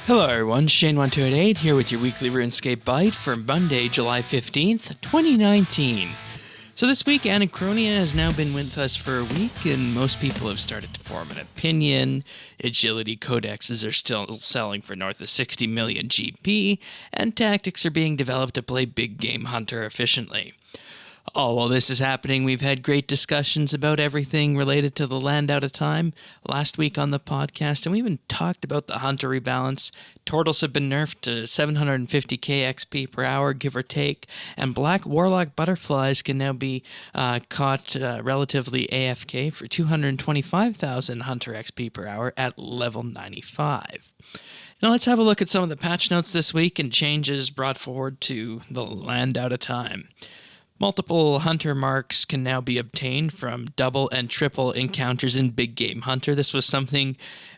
Hello everyone, Shane1288 here with your weekly RuneScape Byte for Monday, July 15th, 2019. So this week, Anachronia has now been with us for a week, and most people have started to form an opinion. Agility codexes are still selling for north of 60 million GP, and tactics are being developed to play big game hunter efficiently. All while this is happening, we've had great discussions about everything related to the land out of time last week on the podcast, and we even talked about the hunter rebalance. Turtles have been nerfed to 750k XP per hour, give or take, and black warlock butterflies can now be caught relatively AFK for 225,000 hunter XP per hour at level 95. Now let's have a look at some of the patch notes this week and changes brought forward to the land out of time. Multiple hunter marks can now be obtained from double and triple encounters in Big Game Hunter. This was something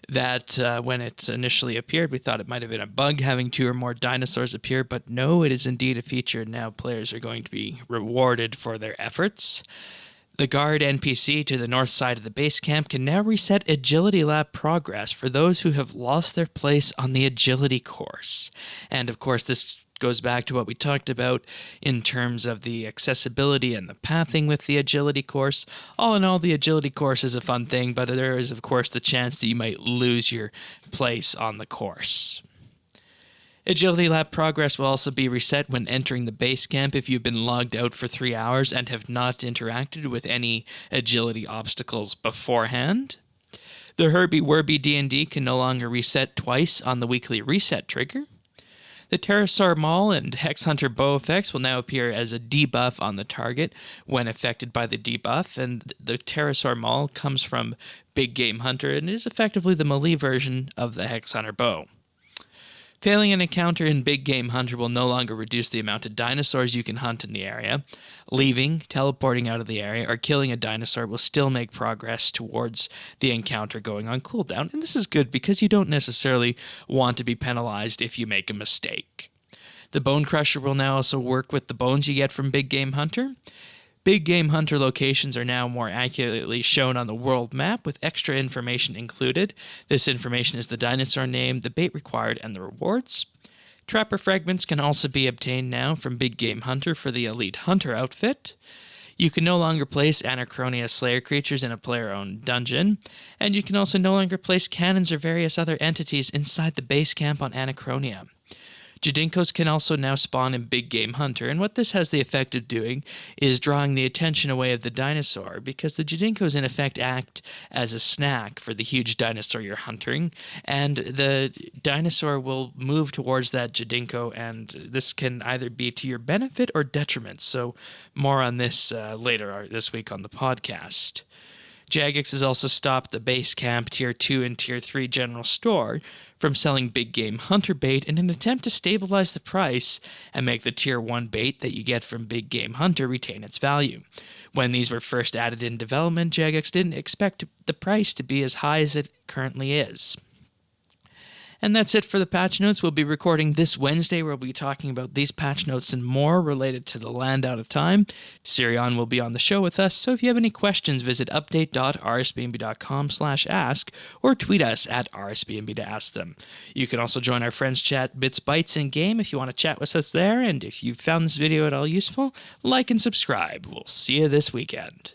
that when it initially appeared, we thought it might have been a bug having 2 or more dinosaurs appear, but no, it is indeed a feature. Now players are going to be rewarded for their efforts. The guard NPC to the north side of the base camp can now reset Agility Lab progress for those who have lost their place on the Agility course. And of course, this goes back to what we talked about in terms of the accessibility and the pathing with the Agility course. All in all, the Agility course is a fun thing, but there is, of course, the chance that you might lose your place on the course. Agility Lab progress will also be reset when entering the base camp if you've been logged out for 3 hours and have not interacted with any agility obstacles beforehand. The Herbie Werby D&D can no longer reset twice on the weekly reset trigger. The Pterosaur Maul and Hex Hunter bow effects will now appear as a debuff on the target when affected by the debuff, and the Pterosaur Maul comes from Big Game Hunter and is effectively the melee version of the Hex Hunter bow. Failing an encounter in Big Game Hunter will no longer reduce the amount of dinosaurs you can hunt in the area. Leaving, teleporting out of the area, or killing a dinosaur will still make progress towards the encounter going on cooldown, and this is good because you don't necessarily want to be penalized if you make a mistake. The Bone Crusher will now also work with the bones you get from Big Game Hunter. Big Game Hunter locations are now more accurately shown on the world map with extra information included. This information is the dinosaur name, the bait required, and the rewards. Trapper fragments can also be obtained now from Big Game Hunter for the Elite Hunter outfit. You can no longer place Anachronia Slayer creatures in a player-owned dungeon, and you can also no longer place cannons or various other entities inside the base camp on Anachronia. Jadinkos can also now spawn in Big Game Hunter, and what this has the effect of doing is drawing the attention away of the dinosaur, because the Jadinkos in effect act as a snack for the huge dinosaur you're hunting, and the dinosaur will move towards that Jadinko, and this can either be to your benefit or detriment, so more on this later this week on the podcast. Jagex has also stopped the base camp Tier 2 and Tier 3 general store from selling Big Game Hunter bait in an attempt to stabilize the price and make the Tier 1 bait that you get from Big Game Hunter retain its value. When these were first added in development, Jagex didn't expect the price to be as high as it currently is. And that's it for the patch notes. We'll be recording this Wednesday where we'll be talking about these patch notes and more related to the land out of time. Sirion will be on the show with us, so if you have any questions, visit update.rsbnb.com/ask or tweet us at rsbnb to ask them. You can also join our friends chat BitsBytes in game if you want to chat with us there, and if you found this video at all useful, like and subscribe. We'll see you this weekend.